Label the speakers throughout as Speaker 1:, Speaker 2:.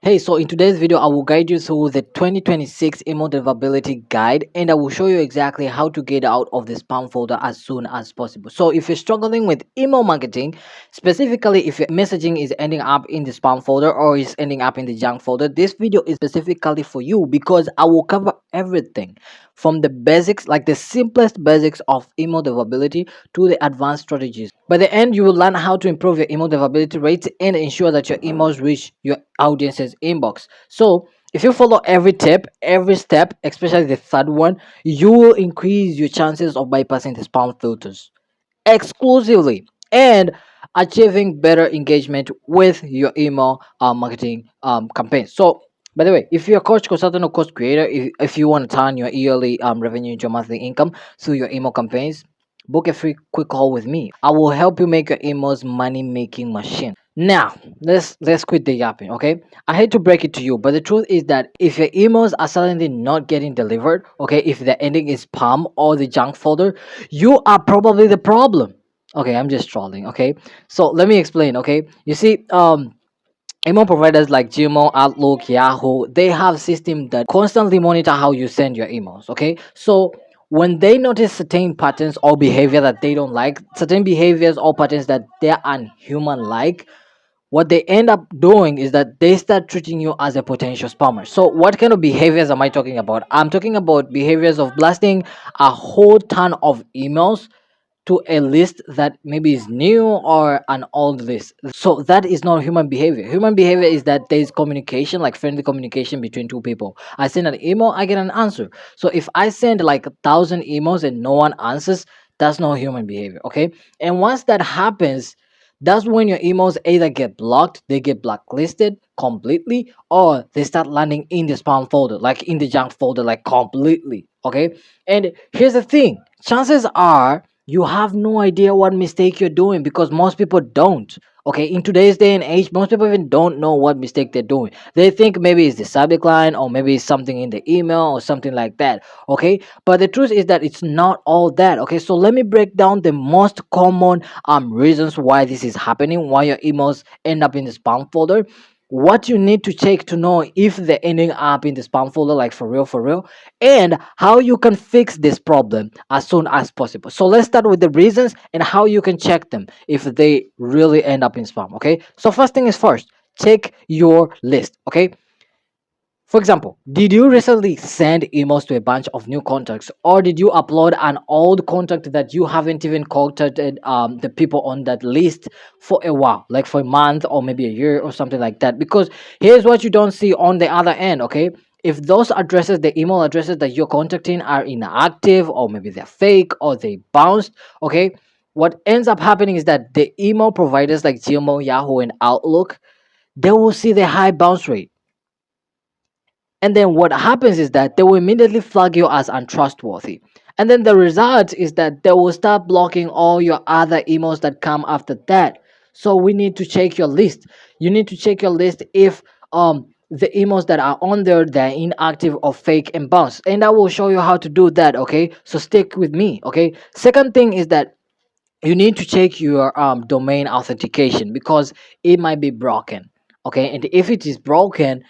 Speaker 1: Hey, so in today's video, I will guide you through the 2026 email deliverability guide, and I will show you exactly how to get out of the spam folder as soon as possible. So if you're struggling with email marketing, specifically if your messaging is ending up in the spam folder or is ending up in the junk folder, this video is specifically for you because I will cover everything from the basics, like the simplest basics of email deliverability to the advanced strategies. By the end, you will learn how to improve your email deliverability rate and ensure that your emails reach your audience's inbox. So, if you follow every tip, every step, especially the third one, you will increase your chances of bypassing the spam filters exclusively and achieving better engagement with your email marketing campaign. So, by the way, if you're a coach, consultant, or course creator, if you want to turn your yearly revenue into monthly income through your email campaigns, book a free quick call with me. I will help you make your emails money making machine. Now, let's quit the yapping, okay? I hate to break it to you, but the truth is that if your emails are suddenly not getting delivered, okay, if the ending is spam or the junk folder, you are probably the problem. Okay, I'm just trolling, okay? So let me explain, okay? You see, email providers like Gmail, Outlook, Yahoo, they have systems that constantly monitor how you send your emails. Okay, so when they notice certain patterns or behavior that they don't like, certain behaviors or patterns that they're unhuman like, what they end up doing is that they start treating you as a potential spammer. So what kind of behaviors am I talking about? I'm talking about behaviors of blasting a whole ton of emails to a list that maybe is new or an old list. So that is not human behavior. Human behavior is that there is communication, like friendly communication between two people. I send an email, I get an answer. So if I send like 1,000 emails and no one answers, that's not human behavior. Okay. And once that happens, that's when your emails either get blocked, they get blacklisted completely, or they start landing in the spam folder, like in the junk folder, like completely. Okay. And here's the thing, chances are you have no idea what mistake you're doing because most people don't. Okay, in today's day and age, most people even don't know what mistake they're doing. They think maybe it's the subject line or maybe it's something in the email or something like that. Okay, but the truth is that it's not all that. Okay, so let me break down the most common reasons why this is happening, why your emails end up in the spam folder, what you need to check to know if they're ending up in the spam folder, like for real, and how you can fix this problem as soon as possible. So let's start with the reasons and how you can check them if they really end up in spam. Okay, so first thing is first, check your list. Okay, for example, did you recently send emails to a bunch of new contacts, or did you upload an old contact that you haven't even contacted the people on that list for a while, like for a month or maybe a year or something like that? Because here's what you don't see on the other end, okay? If those addresses, the email addresses that you're contacting are inactive or maybe they're fake or they bounced, okay? What ends up happening is that the email providers like Gmail, Yahoo, and Outlook, they will see the high bounce rate, and then what happens is that they will immediately flag you as untrustworthy. And then the result is that they will start blocking all your other emails that come after that. So we need to check your list. You need to check your list if the emails that are on there, they're inactive or fake and bounce. And I will show you how to do that, okay? So stick with me, okay? Second thing is that you need to check your domain authentication because it might be broken. Okay, and if it is broken,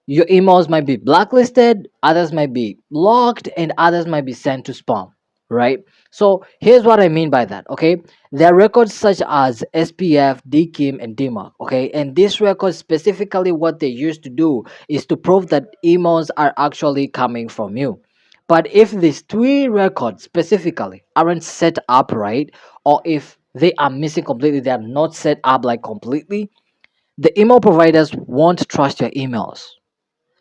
Speaker 1: your emails might be blacklisted, others might be locked, and others might be sent to spam, right? So here's what I mean by that, okay? There are records such as SPF, DKIM, and DMARC, okay? And these records, specifically what they used to do is to prove that emails are actually coming from you. But if these three records specifically aren't set up right, or if they are missing completely, they are not set up like completely, the email providers won't trust your emails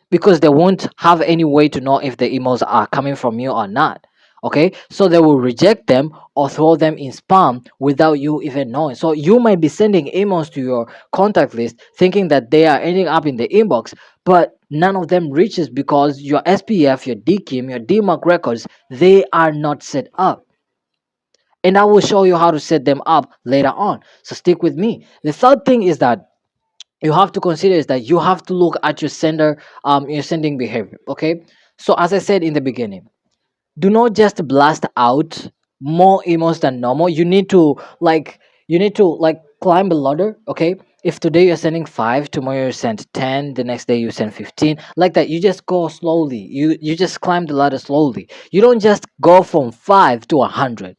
Speaker 1: because they won't have any way to know if the emails are coming from you or not. Okay, so they will reject them or throw them in spam without you even knowing. So you might be sending emails to your contact list thinking that they are ending up in the inbox, but none of them reaches because your SPF, your DKIM, your DMARC records, they are not set up. And I will show you how to set them up later on. So stick with me. The third thing is that you have to consider is that you have to look at your sending behavior. Okay, so as I said in the beginning, do not just blast out more emails than normal. You need to like climb a ladder. Okay, If today you're sending 5, tomorrow you send 10, the next day you send 15, like that. You just go slowly. You just climb the ladder slowly. You don't just go from 5 to 100.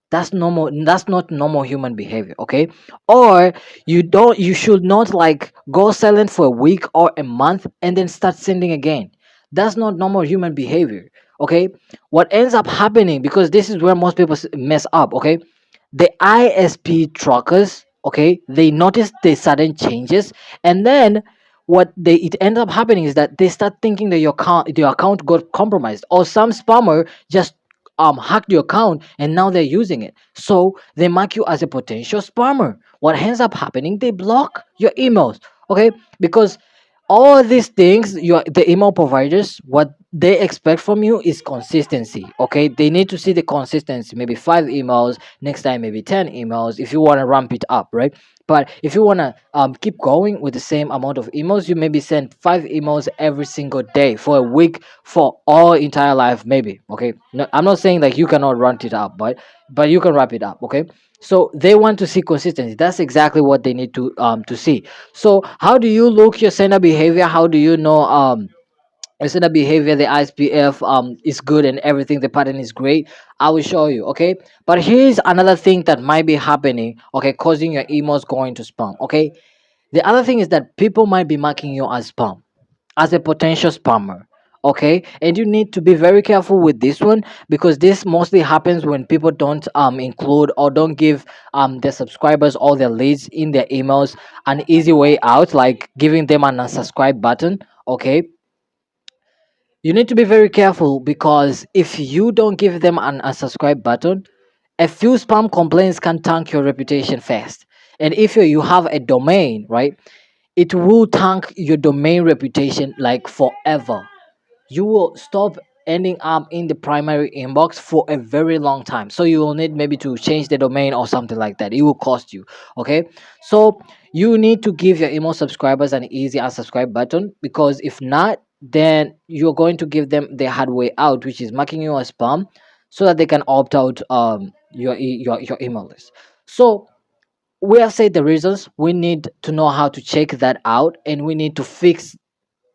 Speaker 1: That's normal. That's not normal human behavior, okay? Or you should not like go silent for a week or a month and then start sending again. That's not normal human behavior, okay? What ends up happening, because this is where most people mess up, okay? The ISP truckers, okay, they notice the sudden changes, and then what they it ends up happening is that they start thinking that your account got compromised, or some spammer just hacked your account and now they're using it. So they mark you as a potential spammer. What ends up happening, they block your emails, okay? Because all these things, the email providers, what they expect from you is consistency, okay? They need to see the consistency, maybe 5 emails, next time maybe 10 emails if you want to ramp it up, right? But if you want to keep going with the same amount of emails, you maybe send 5 emails every single day for a week, for all entire life, maybe, okay? No, I'm not saying like you cannot ramp it up, but you can wrap it up, okay? So they want to see consistency. That's exactly what they need to see. So how do you look your sender behavior? How do you know your sender behavior, the ISPF is good and everything, the pattern is great? I will show you, okay? But here's another thing that might be happening, okay, causing your emails going to spam, okay? The other thing is that people might be marking you as spam, as a potential spammer, okay? And you need to be very careful with this one, because this mostly happens when people don't include or don't give their subscribers all their leads in their emails an easy way out, like giving them an unsubscribe button, okay? You need to be very careful, because if you don't give them an unsubscribe button, a few spam complaints can tank your reputation fast. And if you have a domain, right, it will tank your domain reputation like forever. You will stop ending up in the primary inbox for a very long time, so you will need maybe to change the domain or something like that. It will cost you, okay? So you need to give your email subscribers an easy unsubscribe button, because if not, then you're going to give them the hard way out, which is marking you as spam, so that they can opt out your email list. So we have said the reasons. We need to know how to check that out, and we need to fix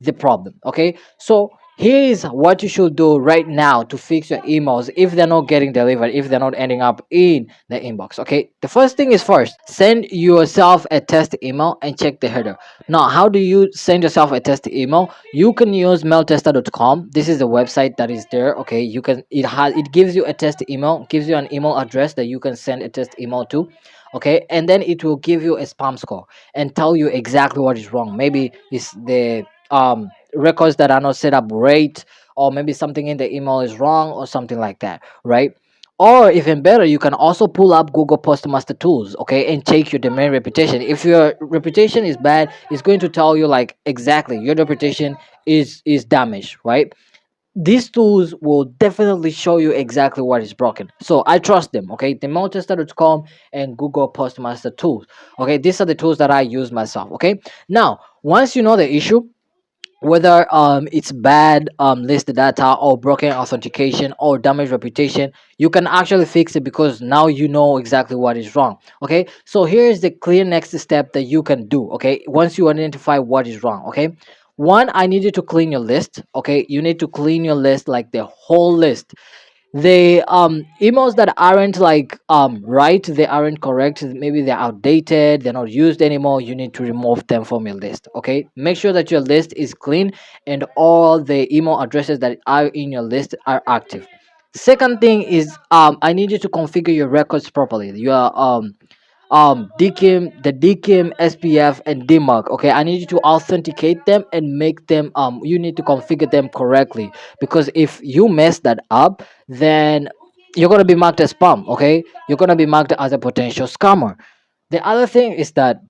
Speaker 1: the problem, okay? So here is what you should do right now to fix your emails if they're not getting delivered, if they're not ending up in the inbox, okay? The first thing is, first send yourself a test email and check the header. Now, how do you send yourself a test email? You can use mailtester.com. This is the website that is there, okay? You can, it gives you a test email, gives you an email address that you can send a test email to, okay? And then it will give you a spam score and tell you exactly what is wrong. Maybe it's the records that are not set up right, or maybe something in the email is wrong or something like that, right? Or even better, you can also pull up Google Postmaster tools, okay, and check your domain reputation. If your reputation is bad, it's going to tell you like exactly your reputation is damaged, right? These tools will definitely show you exactly what is broken. So I trust them, okay? Demotester.com and Google Postmaster tools. Okay, these are the tools that I use myself. Okay. Now, once you know the issue, whether it's bad list data or broken authentication or damaged reputation, you can actually fix it, because now you know exactly what is wrong. Okay, so here's the clear next step that you can do, okay, once you identify what is wrong. Okay, one, I need you to clean your list. Okay, you need to clean your list, like the whole list. The emails that aren't like right, they aren't correct, maybe they're outdated, they're not used anymore, you need to remove them from your list. Okay, make sure that your list is clean and all the email addresses that are in your list are active. Second thing is, I need you to configure your records properly. Your DKIM, the DKIM, SPF, and DMARC. Okay, I need you to authenticate them and make them. You need to configure them correctly, because if you mess that up, then you're gonna be marked as spam. Okay, you're gonna be marked as a potential scammer. The other thing is that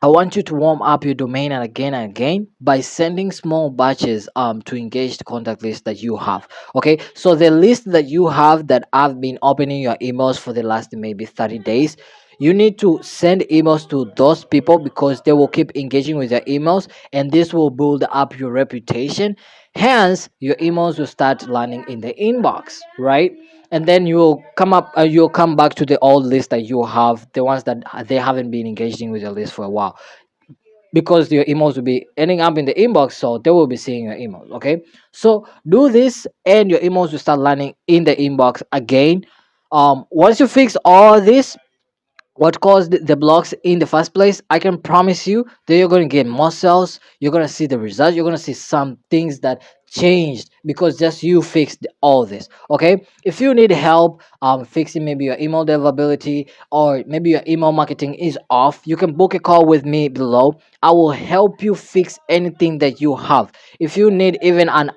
Speaker 1: I want you to warm up your domain and again by sending small batches to engage the contact list that you have. Okay, so the list that you have that I've been opening your emails for the last maybe 30 days, You need to send emails to those people because they will keep engaging with your emails, and this will build up your reputation. Hence, your emails will start landing in the inbox, right? And then you'll come back to the old list that you have, the ones that they haven't been engaging with your list for a while, because your emails will be ending up in the inbox, so they will be seeing your emails. Okay, so do this and your emails will start landing in the inbox again. Once you fix all this, what caused the blocks in the first place, I can promise you that you're going to get more sales. You're going to see the results. You're going to see some things that changed because just you fixed all this. Okay, if you need help fixing maybe your email deliverability, or maybe your email marketing is off, you can book a call with me below. I will help you fix anything that you have. If you need even an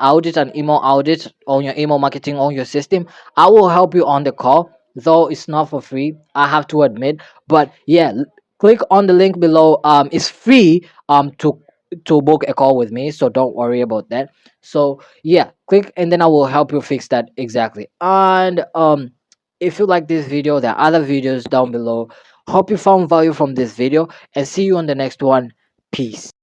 Speaker 1: email audit on your email marketing on your system, I will help you on the call, though it's not for free, I have to admit. But yeah, click on the link below. It's free to book a call with me, so don't worry about that. So yeah, click and then I will help you fix that exactly. And if you like this video, there are other videos down below. Hope you found value from this video, and see you on the next one. Peace.